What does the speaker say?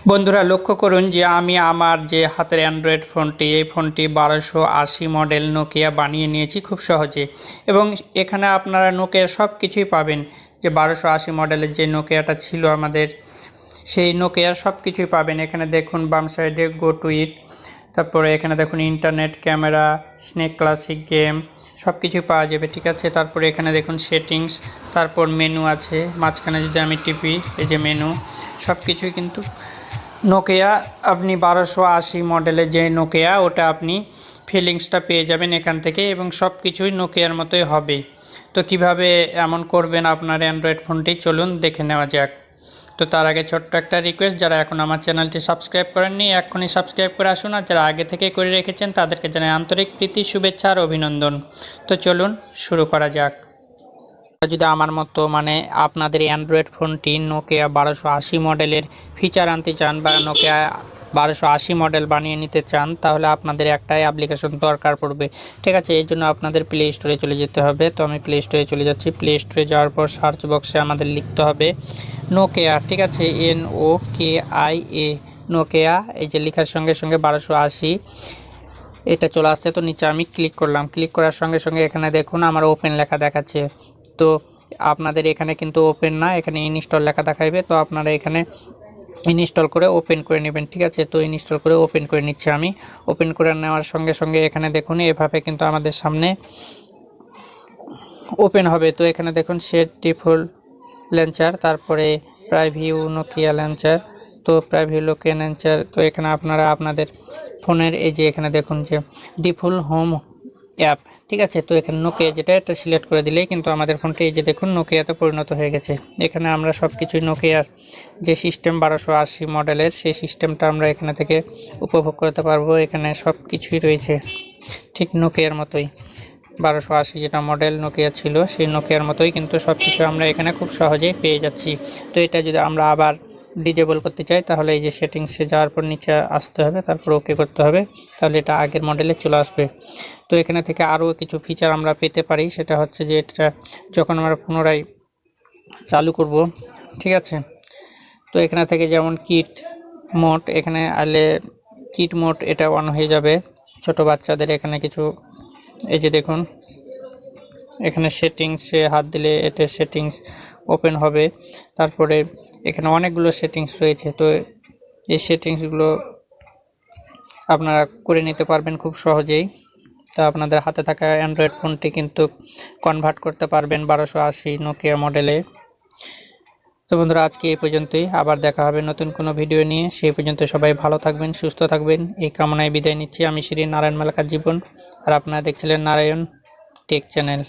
বন্ধুরা লক্ষ্য করুন যে আমি আমার যে হাতের অ্যান্ড্রয়েড ফোনটি এই ফোনটি 1280 মডেল নোকিয়া বানিয়ে নিয়েছি খুব সহজে। এবং এখানে আপনারা নোকিয়ার সব কিছুই পাবেন, যে 1280 মডেলের যে নোকিয়াটা ছিল আমাদের সেই নোকিয়ার সব কিছুই পাবেন। এখানে দেখুন বাম সাইডে গো টু ইট, তারপরে এখানে দেখুন internet, camera, snake classic game সব কিছুই পাওয়া যাবে, ঠিক আছে। তারপরে এখানে দেখুন সেটিংস, তারপর মেনু আছে মাঝখানে, যদি আমি টিপি এই যে মেনু, সব কিছুই কিন্তু নোকিয়া আপনি 1280 মডেলের যে নোকিয়া ওটা আপনি ফিলিংসটা পেয়ে যাবেন এখান থেকে, এবং সব কিছুই নোকিয়ার মতোই হবে। তো কিভাবে এমন করবেন আপনার অ্যান্ড্রয়েড ফোনটি, চলুন দেখে নেওয়া যাক। তো তার আগে ছোট্ট একটা রিকোয়েস্ট, যারা এখন আমার চ্যানেলটি সাবস্ক্রাইব করেননি এক্ষুনি সাবস্ক্রাইব করে আসুন, আর যারা আগে থেকে করে রেখেছেন তাদেরকে জানাই আন্তরিক প্রীতি, শুভেচ্ছা আর অভিনন্দন। তো চলুন শুরু করা যাক। যদি আমার মতো আপনাদের অ্যান্ড্রয়েড ফোনটি নোকিয়া 1280 মডেলের ফিচার আনতে চান বা নোকিয়া 1280 মডেল বানিয়ে নিতে চান, তাহলে আপনাদের একটাই অ্যাপ্লিকেশন দরকার পড়বে, ঠিক আছে। এই জন্য আপনাদের প্লে স্টোরে চলে যেতে হবে। তো আমি প্লে স্টোরে চলে যাচ্ছি। প্লে স্টোরে যাওয়ার পর সার্চ বক্সে আমাদের লিখতে হবে নোকিয়া, ঠিক আছে, NOKIA নোকিয়া। এই যে লেখার সঙ্গে সঙ্গে 1280 এটা চলে আসছে। তো নিচে আমি ক্লিক করলাম। ক্লিক করার সঙ্গে সঙ্গে এখানে দেখুন আমার ওপেন লেখা দেখাচ্ছে। তো আপনাদের এখানে কিন্তু ওপেন না, এখানে ইনস্টল লেখা দেখাইবে। তো আপনারা এখানে ইনস্টল করে ওপেন করে নেবেন, ঠিক আছে। তো ইনস্টল করে ওপেন করে নিচ্ছি আমি। ওপেন করে নেওয়ার সঙ্গে সঙ্গে এখানে দেখুন এভাবে কিন্তু আমাদের সামনে ওপেন হবে। তো এখানে দেখুন সেট ডিফল্ট লঞ্চার, তারপরে প্রাইভিউ নোকিয়া লঞ্চার, তো প্রাইভিউ নোকিয়া লঞ্চার। তো এখানে আপনারা আপনাদের ফোনের এই যে এখানে দেখুন যে ডিফল্ট হোম অ্যাপ, ঠিক আছে। তো এখানে নোকিয়া যেটা এটা সিলেক্ট করে দিলেই কিন্তু আমাদের ফোনটি এই যে দেখুন নোকিয়াতে পরিণত হয়ে গেছে। এখানে আমরা সব কিছুই নোকিয়ার যে সিস্টেম 1280 মডেলের সেই সিস্টেমটা আমরা এখানে থেকে উপভোগ করতে পারবো। এখানে সব কিছুই রয়েছে ঠিক নোকিয়ার মতোই, 1280 যেটা মডেল নোকিয়া ছিল সেই নোকিয়ার মতোই কিন্তু সব কিছু আমরা এখানে খুব সহজেই পেয়ে যাচ্ছি। তো এটা যদি আমরা আবার ডিজেবল করতে চাই, তাহলে এই যে সেটিংসে যাওয়ার পর নিচে আসতে হবে, তারপর ওকে করতে হবে, তাহলে এটা আগের মডেলে চলে আসবে। তো এখানে থেকে আরও কিছু ফিচার আমরা পেতে পারি, সেটা হচ্ছে যে এটা যখন আমরা পুনরায় চালু করব, ঠিক আছে। তো এখানে থেকে যেমন কিট মোড, এখানে আলে কিট মোড এটা অন হয়ে যাবে ছোট বাচ্চাদের। এখানে কিছু এই যে দেখুন এখানে সেটিংসে হাত দিলে এটা সেটিংস ওপেন হবে। তারপরে এখানে অনেকগুলো সেটিংস রয়েছে। তো এই সেটিংসগুলো আপনারা করে নিতে পারবেন খুব সহজেই। তো আপনাদের হাতে থাকা অ্যান্ড্রয়েড ফোনটি কিন্তু কনভার্ট করতে পারবেন 1280 নোকিয়া মডেলে। তো বন্ধুরা আজকে এই পর্যন্তই, আবার দেখা হবে নতুন কোনো ভিডিও নিয়ে। সেই পর্যন্ত সবাই ভালো থাকবেন, সুস্থ থাকবেন, এই কামনায় বিদায় নিচ্ছি। আমি শ্রী নারায়ণ মালাকার জীবন, আর আপনারা দেখছিলেন নারায়ণ টেক চ্যানেল।